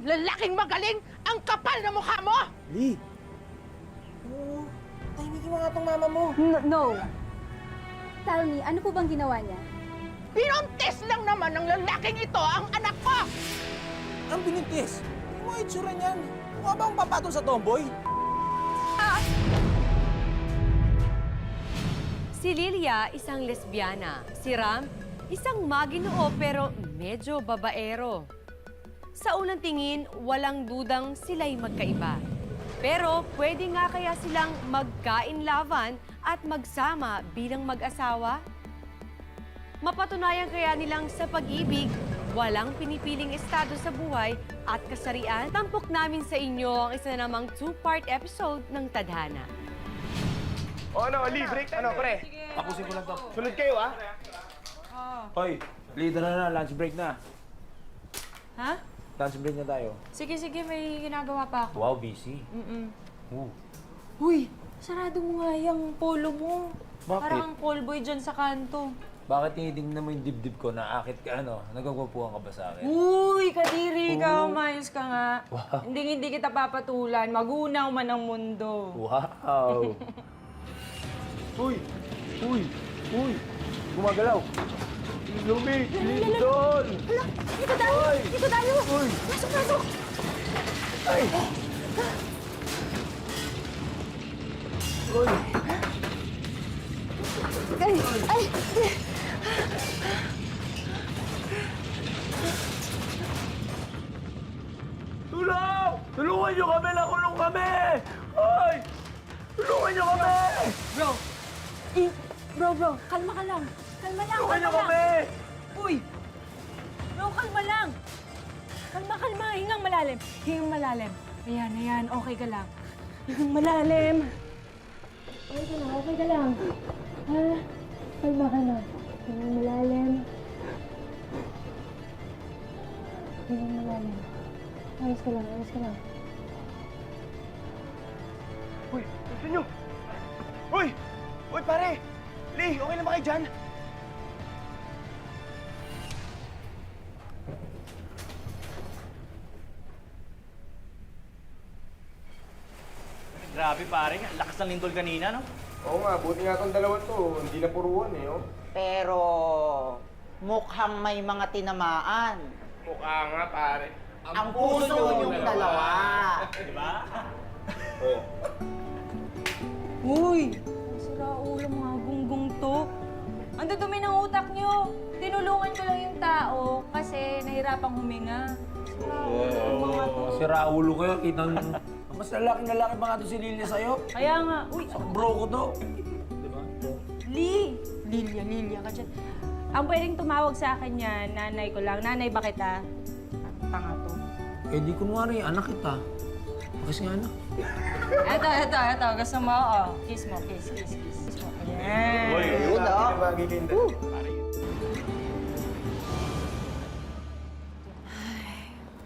Lalaking magaling ang kapal na mukha mo! Lee! Oo, tahimikin mo nga tong mama mo. No. Tell me, ano po bang ginawa niya? Binuntis lang naman ng lalaking ito ang anak ko! Ang binintis! Hindi mo itsura niyan. Mukha ba ang papatol sa tomboy? Si Lilia, isang lesbiana. Si Ram, isang maginoo pero medyo babaero. Sa unang tingin, walang dudang sila'y magkaiba. Pero pwede nga kaya silang magkainlaban at magsama bilang mag-asawa? Mapatunayan kaya nilang sa pag-ibig, walang pinipiling estado sa buhay at kasarian? Tampok namin sa inyo ang isa na namang two-part episode ng Tadhana. O ano, Lee, break? Ano, pre? Tapusin ko lang to. Sunod kayo, ah. Hoy, Lee, tara na. Lunch break na. Ha? Lunch break na tayo. Sige, may ginagawa pa ako. Wow, busy. Uy, sarado mo nga yung polo mo. Bakit? Parang ang callboy dyan sa kanto. Bakit tinitingnan mo yung dibdib ko na akit ka ano? Nagagwapuhan ka ba sa akin? Uy, kadiri ka, umayos ka nga. Hindi kita papatulan. Magunaw man ang mundo. Wow! Uy! Uy! Uy! Gumagalaw! Lumi! Lindol! Dito tayo! Dito tayo! Uy! Pasok! Ay! Uy! Ay! Tulong! Tulungan niyo kami! Nakulong kami! Hoy! Tulungan niyo kami! Bro, kalma ka lang. Kalma lang, Tulungan niyo kalma kami! lang. Uy! Bro, kalma lang. Kalma. Hingang malalim. Ayan. Okay ka lang. Hingang malalim. Okay ka lang. Ha? Kalma ka na. Hingang malalim. Hingang malalim. Ayos ka lang. Uy, gusto nyo? Uy! Uy, pare! Lee, okay lang ba kayo dyan? Grabe pare, ang lakas ng lindol kanina, no? Oo nga, buti nga itong dalawa to. Hindi na puruan eh, oh. Pero mukhang may mga tinamaan. Mukha nga, pare. Ang puso yung dalawa. Di ba? Oh. Uy! Sira ulo mga gunggong to. Ang dudumi ng utak nyo. Tinulungan ko lang yung tao kasi nahirapang huminga. Sira ulo ang mga to. Sira ulo kayo. Kitang... Mas lalaki pa nga to si Lilia sa'yo. Kaya nga, uy, Bro ko to. Lilia ka dyan. Ang pwedeng tumawag sa akin yan, nanay ko lang. Nanay ba kita? Tanga to. Eh di kunwari, anak kita. Bakit nga anak? Eto. Gusto mo? Oh, kiss mo. Kiss mo. Ayan. Uy, yun ah. Bagay kinda. Pare,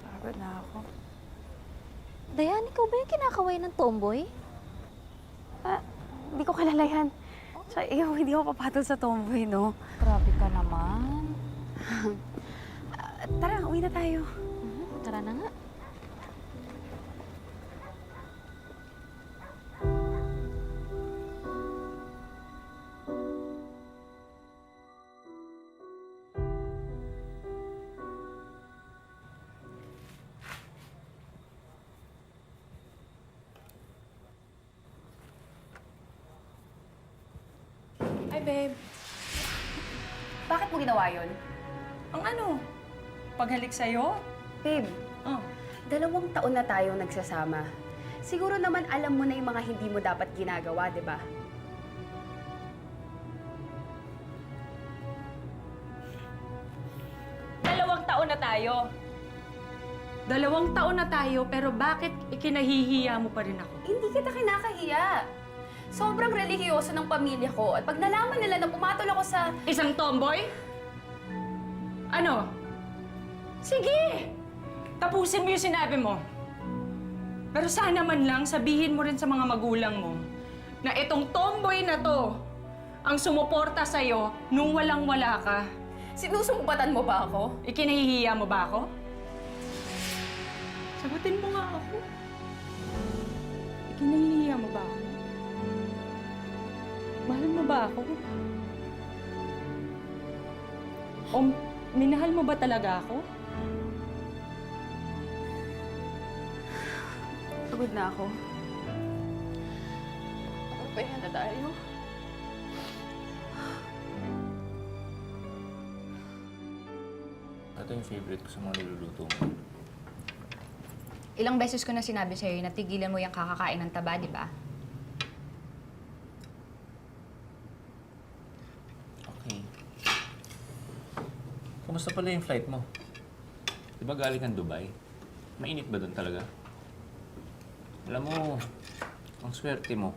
Pagod na ako. Dayan, ikaw ba yung kinakaway ng tomboy? Hindi ko kilala yan. Tsaka ikaw, hindi ako papatol sa tomboy, no? Grabe ka naman. Tara, uwi na tayo. Tara na nga. Ay, babe. Bakit mo ginawa yun? Ang ano? Paghalik sa'yo? Babe, Oh. 2 taon na tayo nagsasama. Siguro naman alam mo na yung mga hindi mo dapat ginagawa, di ba? Dalawang taon na tayo. 2 taon na tayo, pero bakit ikinahihiya mo pa rin ako? Hindi kita kinakahiya. Sobrang relihiyoso ng pamilya ko at pag nalaman nila na pumatol ako sa... Isang tomboy? Ano? Sige! Tapusin mo yung sinabi mo. Pero sana man lang sabihin mo rin sa mga magulang mo na itong tomboy na to ang sumuporta sa'yo nung walang-wala ka. Sinusumpatan mo ba ako? Ikinahihiya mo ba ako? Sagutin mo nga ako. Kinahihiya mo ba ako? Mahal mo ba ako? O minahal mo ba talaga ako? Pagod na ako. Pahinga na tayo. Ito yung favorite ko sa mga niluluto mo. Ilang beses ko na sinabi sa'yo na tigilan mo yung kakakain ng taba, di ba? Okay. Kumusta pala yung flight mo? Di ba galing kang Dubai? Mainit ba doon talaga? Alam mo, ang swerte mo.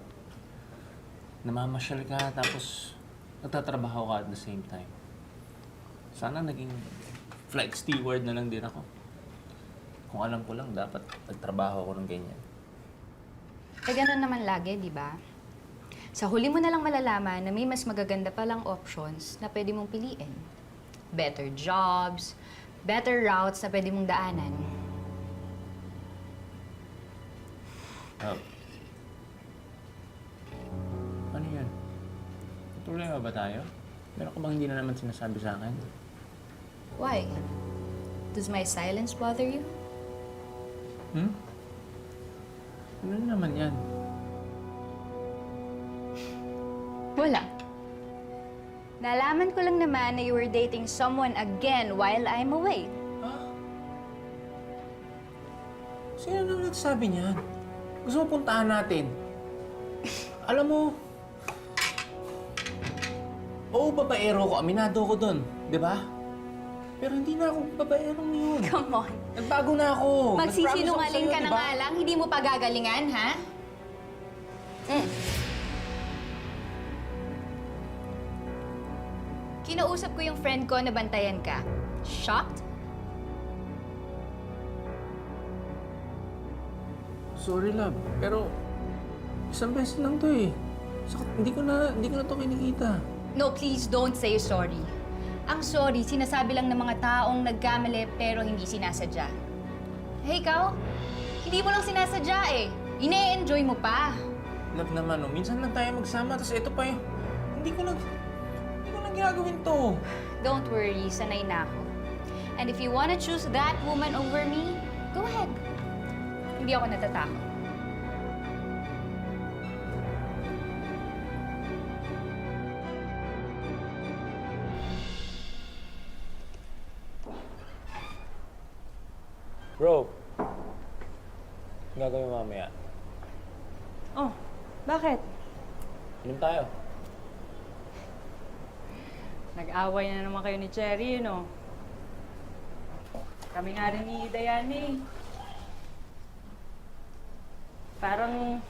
Namamasyal ka tapos nagtatrabaho ka at the same time. Sana naging flight steward na lang din ako. Kung alam ko lang, dapat nagtrabaho ako ng ganyan. Eh, ganun naman lagi, di ba? Sa huli mo na lang malalaman na may mas magaganda palang options na pwede mong piliin. Better jobs, better routes na pwede mong daanan. Oh. Ano yun? May problema ba tayo? Meron ka bang hindi na naman sinasabi sa akin? Why? Does my silence bother you? Hmm? Ano naman yan? Wala. Nalaman ko lang naman na you were dating someone again while I'm away. Ha? Sino naman nagsasabi niyan? Gusto mo puntahan natin? Alam mo, oo, babaero ko. Aminado ko dun. Di ba? Pero hindi na ako babaerong yun. Come on. Nagbago na ako. Magsisinungaling ka Nag-promise ako sa'yo, na di ba? nga lang, hindi mo pagagalingan, ha? Kinausap ko yung friend ko na bantayan ka. Shocked? Sorry, love. Pero isang beses lang to eh. Saka, hindi ko na to kinikita. No, please don't say sorry. Ang sorry, sinasabi lang ng mga taong nagkamali pero hindi sinasadya. Hey, ikaw? Hindi mo lang sinasadya eh. Ine-enjoy mo pa. Love naman, no? Minsan lang tayo magsama, tapos ito pa yung... Hindi ko na ginagawin to. Don't worry, sanay na ako. And if you wanna choose that woman over me, go ahead. Hindi ako natatakot. Bro, gagawin mo mamaya. Oh, bakit? Inom tayo. Nag-away na naman kayo ni Cherry, no? Kami nga rin ni Dayane. Parang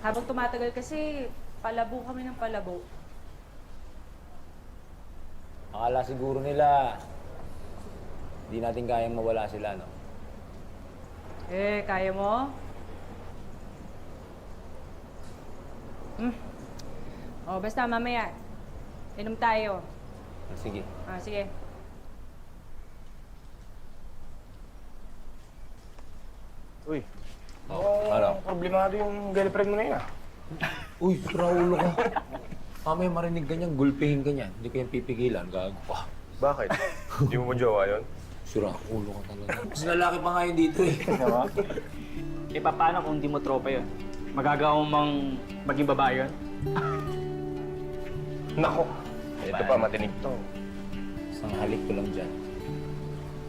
habang tumatagal kasi, palabo kami ng palabo. Akala siguro nila, hindi natin kayang mawala sila, no? Eh, kaya mo? Oh, basta mamaya. Inom tayo. Sige. Ah, sige. Uy, Ano? problemado yung girlfriend mo na yun, ah. Uy, suraulo ka. Mamaya marinig ka niyan, gulpihin ka niyan. Hindi ko yan pipigilan, gago ka. Bakit? Hindi mo jowa yun? Suraulo ka talaga. Mas lalaki pa nga yun dito eh. Diba? E paano kung hindi mo tropa yun? Magagawa mo mang maging babae yun? Nako, ito pa, matinig to. Isang halik ko lang dyan.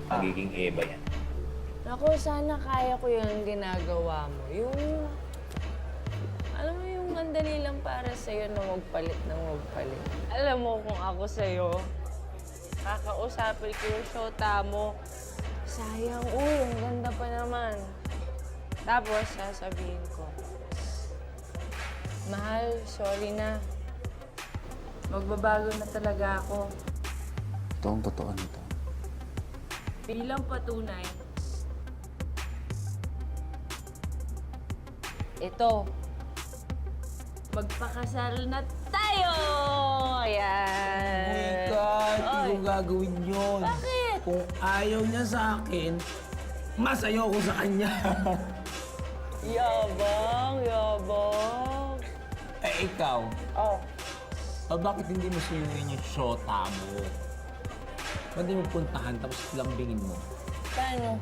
Magiging Eva yan. Naku, sana kaya ko yung ginagawa mo. Yung... Alam mo yung mandali lang para sa'yo na magpalit ng magpalit. Alam mo kung ako sa'yo, kakausapin ko yung shota mo. Sayang, uy, ang ganda pa naman. Tapos, sasabihin ko, mahal, sorry na. Magbabago na talaga ako. Ito ang totoo nito. Bilang patunay, ito, magpakasal na tayo! Ayan! Oh my God! Hindi Oy. ko gagawin yun. Bakit? Kung ayaw niya sa akin, mas ayoko sa kanya. Yabang, yabang. Eh, ikaw, Oh, bakit hindi mo suyuin yung shota mo? Ba't di mo puntahan tapos lambingin mo? paano?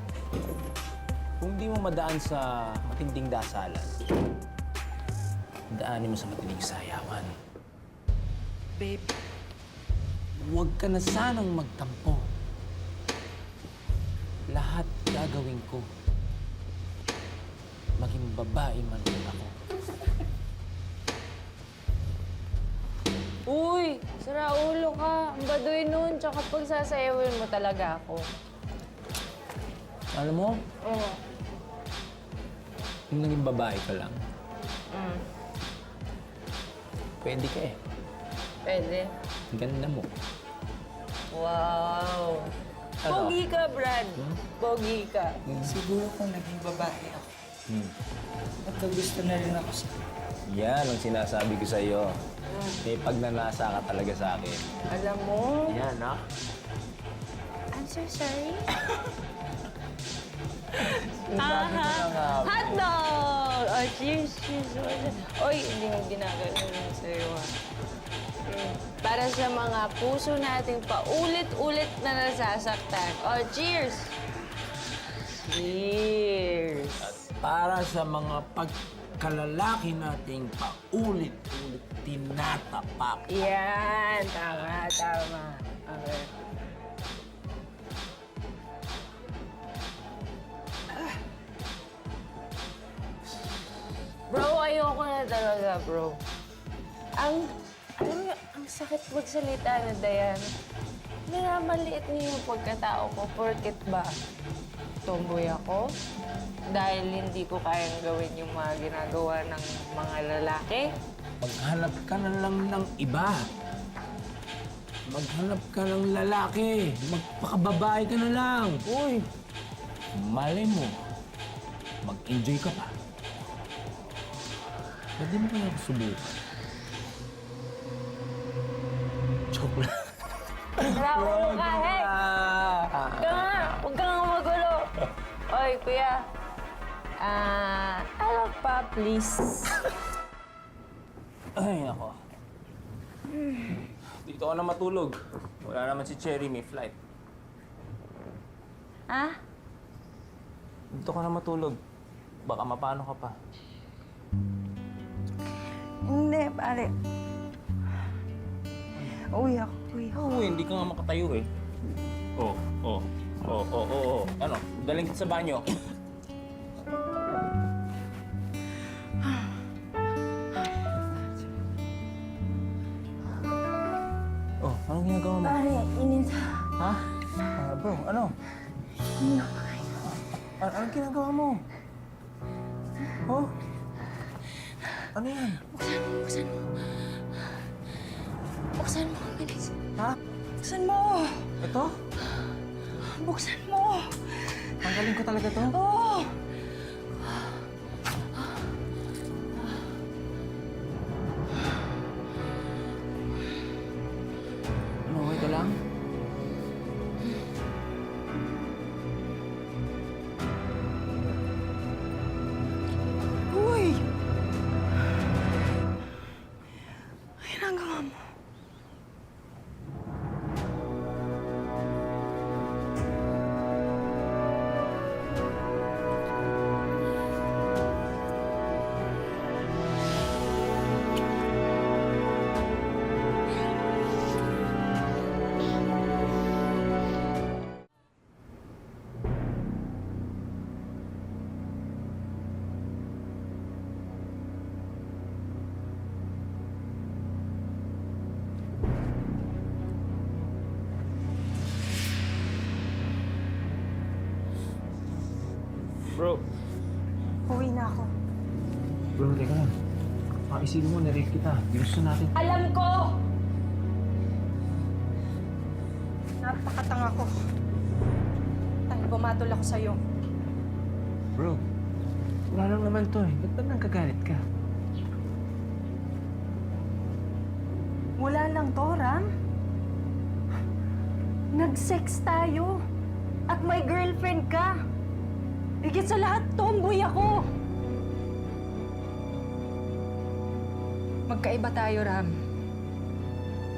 Kung di mo madaan sa matinding dasalan, daanin mo sa matinding sayawan. Babe, Huwag ka na sanang magtampo. Lahat gagawin ko. Maging babae man ulit ako. Uy, sira ulo ka. Ang baduy nun, tsaka pagsasayawin mo talaga ako. Alam mo, Oo. kung naging babae ka lang, pwede ka eh. Pwede. Ang ganda mo. Wow. Ano? Pogi ka, Brad. Pogi ka. Siguro kung naging babae ako, magkagusto na rin ako sa... Yan ang sinasabi ko sa'yo. May pagnanasa ka talaga sa akin. Alam mo, Yan, ha? I'm so sorry. hotdog! Oh, cheers, cheers. Oy, hindi mo ginagano sa'yo, ha? Okay. Para sa mga puso nating paulit-ulit na nasasaktan. Oh, cheers! Cheers! Para sa mga pagkalalaki nating paulit-ulit tinatapak. Yan! Tama, tama. Okay. Bro, ayoko na talaga, bro. Ang sakit magsalita na, Diana. Minamaliit niyo yung pagkatao ko. Porket ba? Tomboy ako? Dahil hindi ko kayang gawin yung mga ginagawa ng mga lalaki? Maghanap ka na lang ng iba. Maghanap ka ng lalaki. Magpakababae ka na lang. Uy, malay mo, mag-enjoy ka pa. Pwede mo kaya subukan. Joke lang. Bravo ka, hey! Huwag ka nga magulo. Oy, kuya. Ano pa, please? Ay, ako. Dito ka na matulog. Wala naman si Cherry, may flight. Ha? Dito ka na matulog. Baka mapano ka pa. Hindi, pare. Uy, ako. Oo, hindi ka nga makatayo eh. Oo. Ano, daling kita sa banyo. Oh, anong ginagawa mo? Pare, init. Ha? Bro, ano? Anong ginagawa mo? Oh? Ano yan? Buksan mo. Buksan mo, bilis. Ha? Buksan mo. Ito? Buksan mo. Tanggalin ko talaga to? Oo. Ano, okay ka lang? Uy! Ay, ginagawa mo. Bro. Uwi na ako. Bro, teka lang. Isipin mo, na-rape kita. Gusto natin. alam ko! Napakatanga ko. Dahil bumatol ako sa'yo. Bro, wala lang naman to eh. Ba't nagkagalit ka? Wala lang to, Ram. Nag-sex tayo. At may girlfriend ka. Higit sa lahat, tomboy ako! Magkaiba tayo, Ram.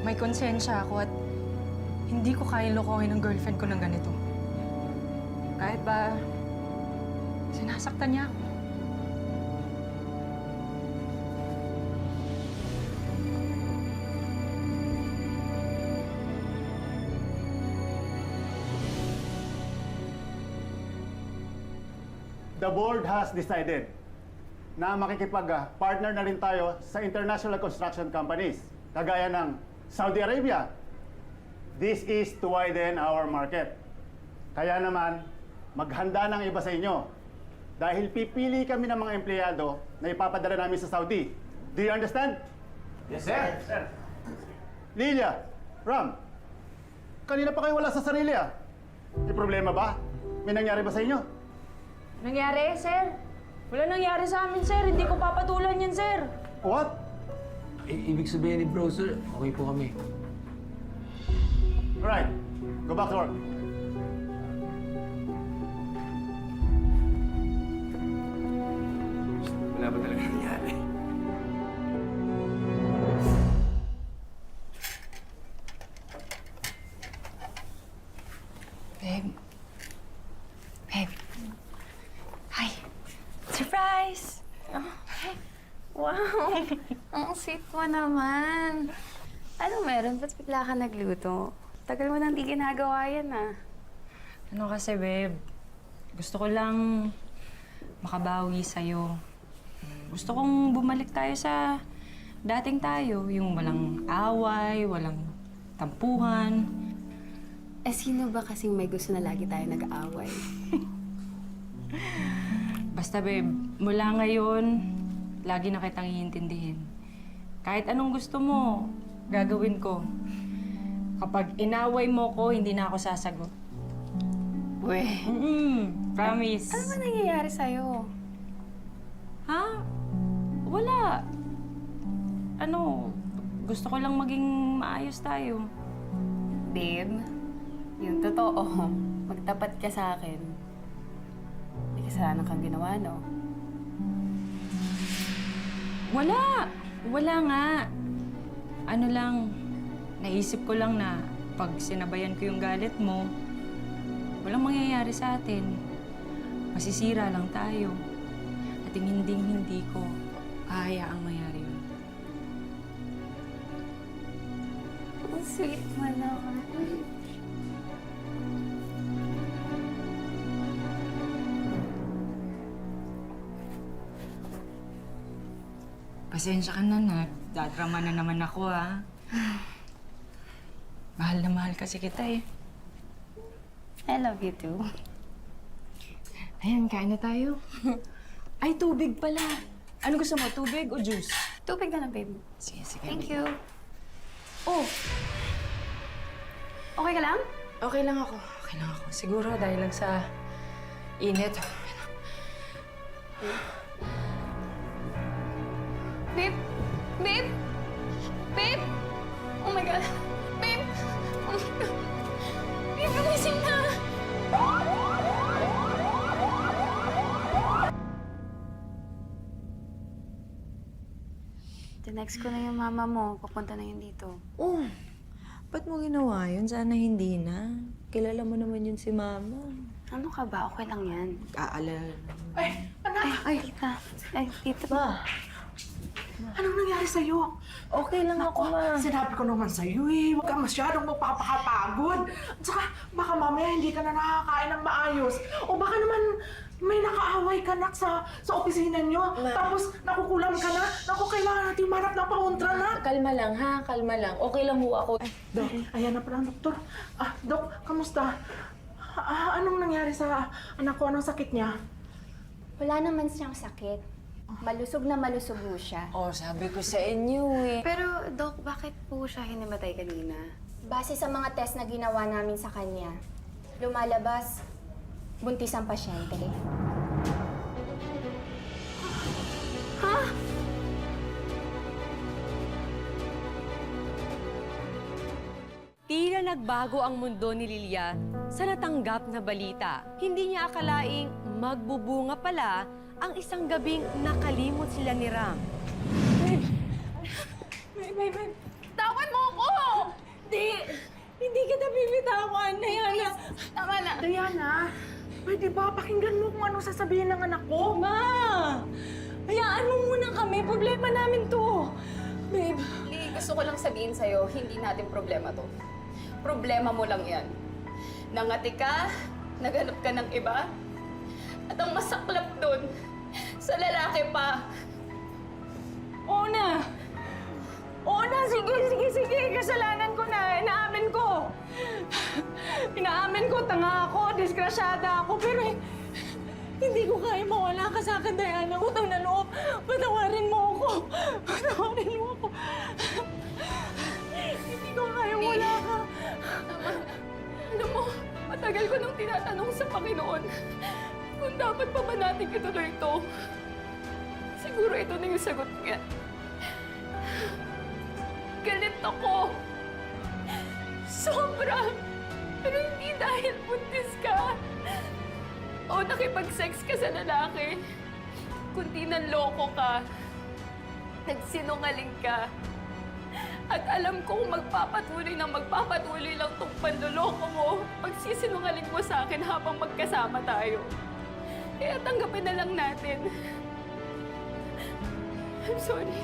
May konsensya ako at hindi ko kayang lokohin ang girlfriend ko ng ganito. Kahit ba, sinasaktan niya ako. The board has decided na makikipag-partner na rin tayo sa international construction companies, kagaya ng Saudi Arabia. This is to widen our market. Kaya naman, maghanda ng iba sa inyo. Dahil pipili kami ng mga empleyado na ipapadala namin sa Saudi. Do you understand? Yes, sir. Lilia, Ram, kanina pa kayo wala sa sarili ah. May problema ba? May nangyari ba sa inyo? Nangyari, sir? Wala nangyari sa amin, sir. Hindi ko papatulan yan, sir. What? Ibig sabihin ni bro, sir, okay po kami. Alright, go back to work. Wala ba talaga nangyari? Babe. Babe. Hi. Surprise! Wow! Ang sweet mo naman. Ano meron? Ba't bigla ka nagluto? Tagal mo nang di ginagawa yan ah. Ano kasi, babe? Gusto ko lang makabawi sa'yo. Gusto kong bumalik tayo sa dating tayo. Yung walang away, walang tampuhan. Eh, sino ba kasing may gusto na lagi tayo nag-aaway? Basta, babe, mula ngayon, lagi na kitang iintindihin. Kahit anong gusto mo, gagawin ko. Kapag inaway mo ko, hindi na ako sasagot. Weh. Promise. Ano ba nangyayari sa'yo? Ha? Wala. Ano, gusto ko lang maging maayos tayo. Babe, yung totoo, magtapat ka sa akin. May kasalanan kang ginawa, no? Wala! Wala nga. Ano lang, naisip ko lang na pag sinabayan ko yung galit mo, walang mangyayari sa atin. Masisira lang tayo. At hindi ko hahayaang mangyari yun. Ang sweet mo naman. Pasensya ka na, nagdadrama na naman ako, ha? Mahal na mahal kasi kita, eh. I love you too. Ayan, kain na tayo. Ay, tubig pala. Ano gusto mo, tubig o juice? Tubig na lang, babe. Sige, sige. Thank you. Oh! Okay ka lang? Okay lang ako. Okay lang ako. Siguro dahil lang sa init. Babe! Babe! Babe! Oh my God! Babe! Oh my God! Babe, gumising na! Tinext ko na yung mama mo. Papunta na yun dito. Oh, ba't mo ginawa yun? Sana hindi na. Kilala mo naman yun si Mama. Ano ka ba? Okay lang yan. Aalala. Ay, tita. Ay, tita. Ma, Anong nangyari sa'yo? okay lang ako, Ma. Sinabi ko naman sa'yo eh, huwag kang masyadong magpapakapagod. At saka, baka mamaya hindi ka na nakakain ng maayos. O baka naman may nakaaway ka na sa opisina nyo. Tapos nakukulam ka na. Naku, kailangan natin manap ng pauntra na. Kalma lang, ha? Kalma lang. Okay lang ho ako. Dok, ayan na pala ang doktor. Dok, kamusta? Anong nangyari sa anak ko? Anong sakit niya? Wala naman siyang sakit. Malusog na malusog mo siya. Oh, sabi ko sa inyo eh. Pero, Dok, bakit po siya hinimatay kanina? Base sa mga test na ginawa namin sa kanya, lumalabas, buntis ang pasyente. Ha? Tila nagbago ang mundo ni Lilia sa natanggap na balita. Hindi niya akalaing magbubunga pala ang isang gabing nakalimot sila ni Ram. Babe. Tawan mo ako! Hindi kita bibitawan. Diana, tama na. Diana, pwede ba pakinggan mo kung ano sasabihin ng anak ko? Ma! Hayaan mo muna kami. Problema namin to. Babe. Lee, gusto ko lang sabihin sa'yo, hindi natin problema to. Problema mo lang yan. Nangati ka, naghanap ka ng iba, at ang masaklap dun, sa lalaki pa. Oo na! Sige. Kasalanan ko na. Inaamin ko. Tanga ako. Disgrasyada ako. Pero hindi ko kaya mawala ka sa akin, Diana. Utang na loob. Patawarin mo ako. Hindi ko kaya wala ka. Alam mo, matagal ko nang tinatanong sa Panginoon kung dapat pa ba natin ituloy ito. Siguro ito na yung sagot niya. Galit ako. Sobra. Pero hindi dahil buntis ka. O nakipag-sex ka sa lalaki. Kundi nanloko ka. Nagsinungaling ka. At alam kong magpapatuloy lang tong panloloko mo. Pagsisinungaling mo sa akin habang magkasama tayo. Kaya tanggapin na lang natin. I'm sorry.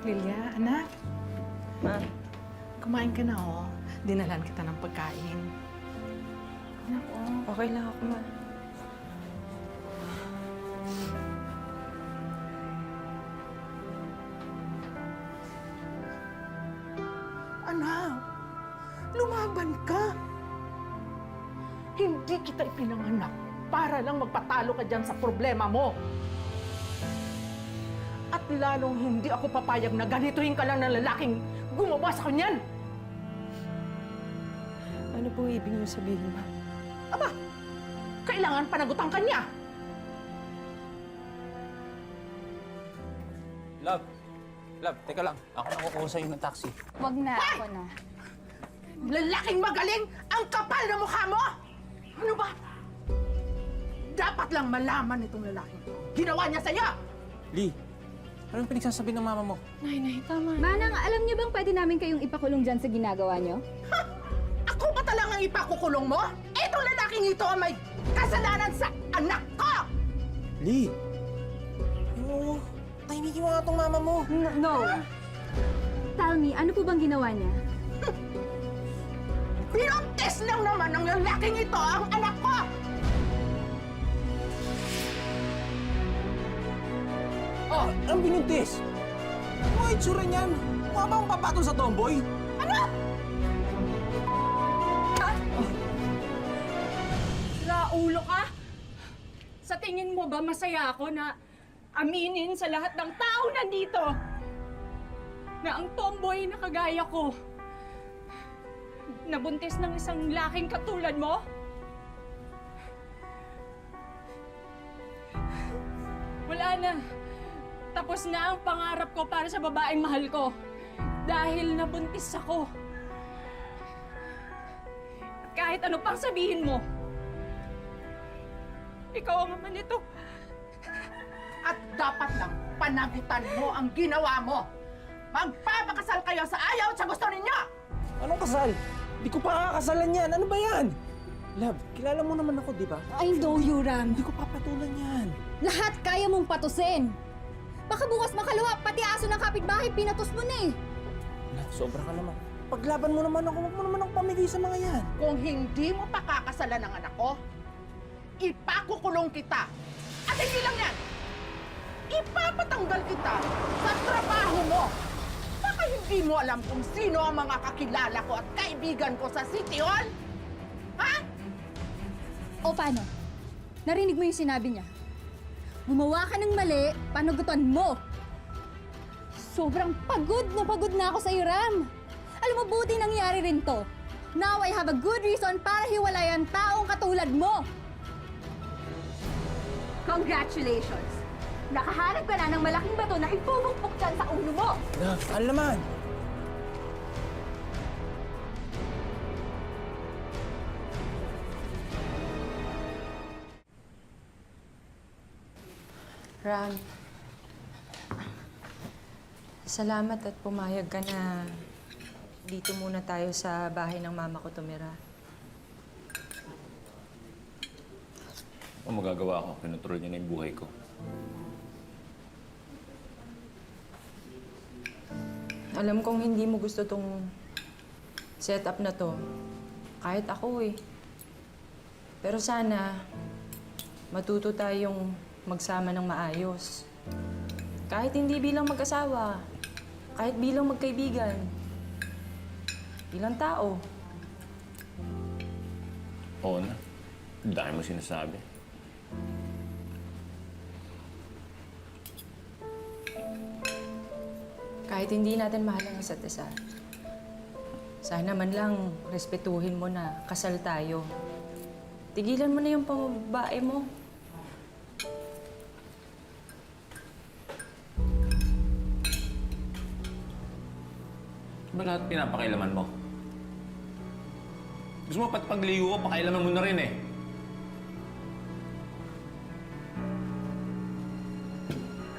Lilia, anak. Ma, Kumain ka na, oh. Dinalan kita ng pagkain. Anak, oh. okay lang ako, Ma. Anak, lumaban ka. Hindi kita ipinanganak para lang magpatalo ka dyan sa problema mo. At lalong hindi ako papayag na ganituhin ka lang ng lalaking gumawa sa kanyan. Ano pong ibig niyo sabihin, Ma? Aba, kailangan panagutan ka niya. Love, teka lang. Ako na kukuha sa'yo ng taxi. Wag na, ako na. Lalaking magaling ang kapal na mukha mo! Ano ba? Dapat lang malaman nitong lalaking to. Ginawa niya sa'yo! Lee, anong pinagsasabi ng mama mo? Nay, tama. Manang, alam niyo bang pwede namin kayong ipakulong dyan sa ginagawa niyo? Ako ba talagang ipakukulong mo? Itong lalaking ito ang may kasalanan sa anak ko! Lee! Ano? Tahimikin mo nga itong mama mo. No. Tell me, ano po bang ginawa niya? Pinuntis lang naman ng lalaking ito ang anak ko! Oh, ang binuntis! Ano ang itsura niyan? Mukha ba akong papatol sa tomboy? Ano? Ulo ka? Sa tingin mo ba masaya ako na aminin sa lahat ng tao nandito na ang tomboy na kagaya ko nabuntis ng isang laking katulad mo? Wala na. Tapos na ang pangarap ko para sa babaeng mahal ko dahil nabuntis ako. Kahit ano pang sabihin mo, ikaw ang ama nito. At dapat lang panagutan mo ang ginawa mo. Magpapakasal kayo sa ayaw at sa gusto ninyo! Anong kasal? Di ko pa kakasalan yan. Ano ba yan? Love, kilala mo naman ako, di ba? I know you, Ram. Hindi ko papatulan yan. Lahat kaya mong patusin. Baka bukas makalawa, pati aso ng kapitbahay, pinatos mo na eh. Love, sobra ka naman. Paglaban mo naman ako, huwag mo naman ako pamigay sa mga yan. Kung hindi mo pakakasalan ng anak ko, ipakukulong kita. At hindi lang yan, ipapatanggal kita sa trabaho mo. Baka hindi mo alam kung sino ang mga kakilala ko at kaibigan ko sa City Hall? Ha? O paano? Narinig mo yung sinabi niya? Gumawa ka ng mali, panagutan mo! Sobrang pagod na ako sa iyo, Ram! Alam mo, buti nangyari rin to. Now I have a good reason para hiwalayan taong katulad mo! Congratulations! Nakahanap ka na ng malaking bato na ipupukpok dyan sa ulo mo! Ano naman? Ram, salamat at pumayag ka na dito muna tayo sa bahay ng mama ko tumira. Ano magagawa ko? Kinontrol niya na yung buhay ko. Alam kong hindi mo gusto tong setup na to. Kahit ako eh. Pero sana, matuto tayong magsama ng maayos. Kahit hindi bilang mag-asawa, kahit bilang magkaibigan, bilang tao. Oo na. Dahil mo sinasabi. Kahit hindi natin mahal ang isa't isa, sana man lang respetuhin mo na kasal tayo. Tigilan mo na yung pambabae mo. Ba lahat pinapakailaman mo? Gusto mo pati pagligo ko, pakailaman mo na rin eh.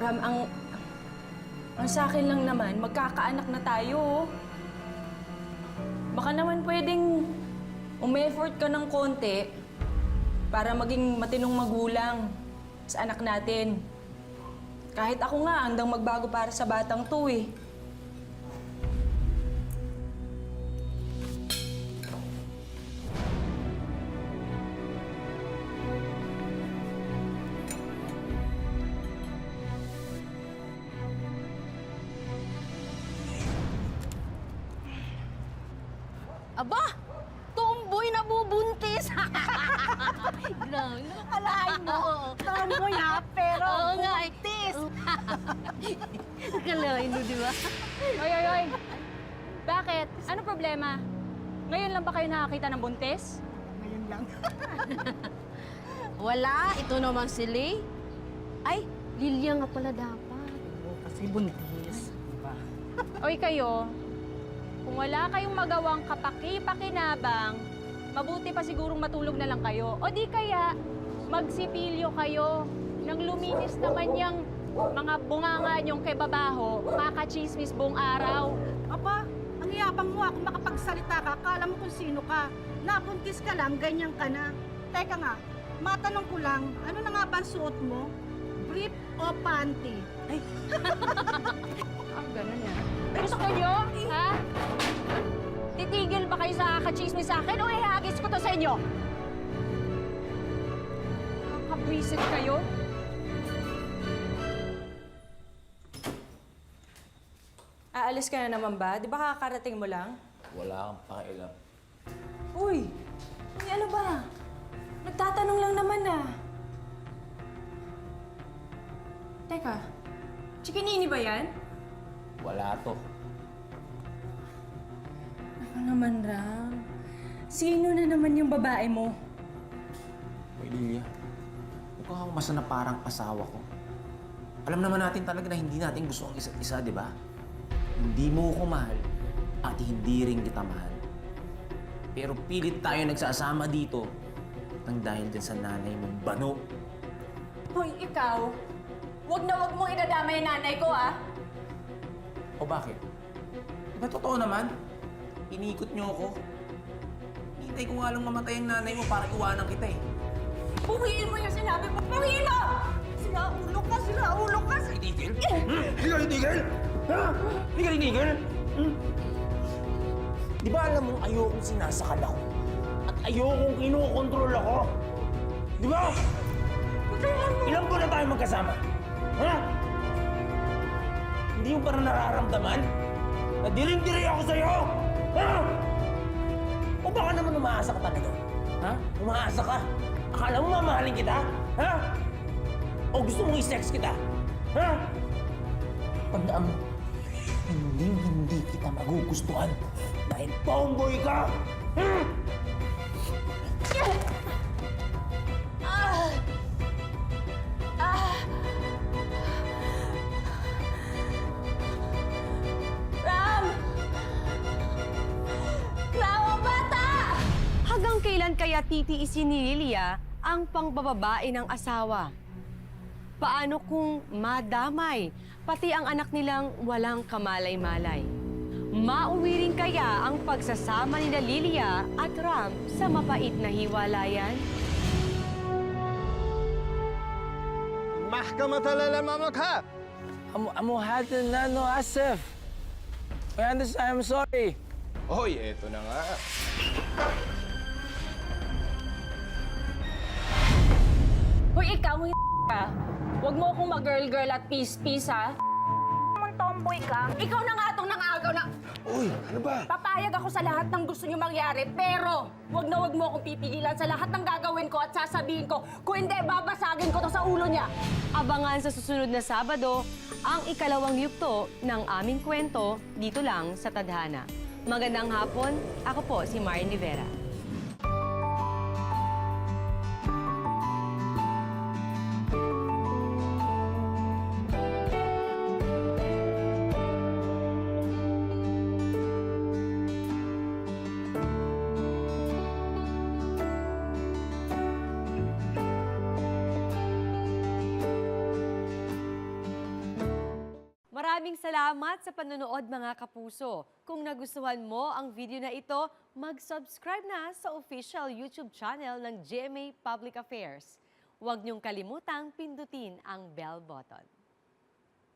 Ram, ang sa akin lang naman, magkakaanak na tayo. Baka naman pwedeng umeffort ka ng konti para maging matinong magulang sa anak natin. Kahit ako nga, handang magbago para sa batang to eh. Aba! Tomboy na bubuntis! Grabe, nakakalain mo. Tomboy ha, pero buntis! Nakakalain mo, di ba? Oy! Bakit? Ano problema? Ngayon lang ba kayo nakakita ng buntis? Ngayon lang. Wala, ito naman si Lay. Ay, Lilia nga pala dapat. Oo, kasi buntis. Diba? Oy kayo, kung wala kayong magawang kapaki-pakinabang, mabuti pa sigurong matulog na lang kayo. O di kaya, magsipilyo kayo nang luminis naman yung mga bunganga niyong kay babaho, kakachismis buong araw. Aba, ang yabang mo kung makapagsalita ka, akala mo kung sino ka. Nabuntis ka lang, ganyan ka na. Teka nga, matanong ko lang, ano na nga ba ang suot mo? Brief o panty? Ay, Ganun yan. Gusto nyo? Ha? Titigil ba kayo sa kakachismis sa akin o ihagis ko to sa inyo? Nakakabwisit kayo? Aalis ka na naman ba? Di ba kakarating mo lang? Wala kang pakialam. Uy! Ano ba? Nagtatanong lang naman ah. Teka, chikinini ba yan? Wala to. Ako naman, Ram. Sino na naman yung babae mo? Uy, Lilia. Mukha kang masa na parang asawa ko. Alam naman natin talaga na hindi natin gusto ang isa't isa, di ba? Hindi mo ko mahal at hindi rin kita mahal. Pero pilit tayo nagsasama dito nang dahil din sa nanay mong bano. Hoy, ikaw! Huwag na huwag mong idadama yung nanay ko, ah! O bakit? Diba totoo naman? Inikot niyo ako. Hintay ko nga lang mamatay ang nanay mo para iwanan kita eh. Puhiin mo yung sinabi mo! Puhiin mo! sira-ulo ka, sira-ulo ka! Itigil? Hindi ka itigil? Ha? Hindi ka itigil? Di ba alam mo ayokong sinasakal ako? At ayokong kinokontrol ako? Di ba? Ilang buwan na tayo magkasama? Ha? Hindi mo parang nararamdaman? Na diring-diri ako sa'yo? Ha? O baka naman umaasa ka talaga? Ha? Umaasa ka? Akala mo mamahalin kita? Ha? O gusto mong i-sex kita? Ha? Tandaan mo, hindi kita magugustuhan dahil tomboy ka! Ram! Ram, ang bata! Hanggang kailan kaya titiisin ni Lilia ang pangbababae ng asawa? Paano kung madamay, pati ang anak nilang walang kamalay-malay? Mauwi rin kaya ang pagsasama ni Lilia at Ram sa mapait na hiwalayan? Mahkamatal al-Mamlaka! Amuhatan na, no, Asif. I understand, I'm sorry. Hoy, eto na nga. Hoy, ikaw, ka. Huwag mo akong mag-girl-girl at peace-peace, ha? Tomboy ka. Ikaw na nga itong nangagaw na... Uy, ano ba? Papayag ako sa lahat ng gusto niyo mangyari, pero wag mo akong pipigilan sa lahat ng gagawin ko at sasabihin ko. Kung hindi, babasagin ko to sa ulo niya. Abangan sa susunod na Sabado ang ikalawang yugto ng aming kwento dito lang sa Tadhana. Magandang hapon, ako po si Marian Rivera. Maraming salamat sa panonood mga kapuso. Kung nagustuhan mo ang video na ito, mag-subscribe na sa official YouTube channel ng GMA Public Affairs. Huwag niyong kalimutang pindutin ang bell button.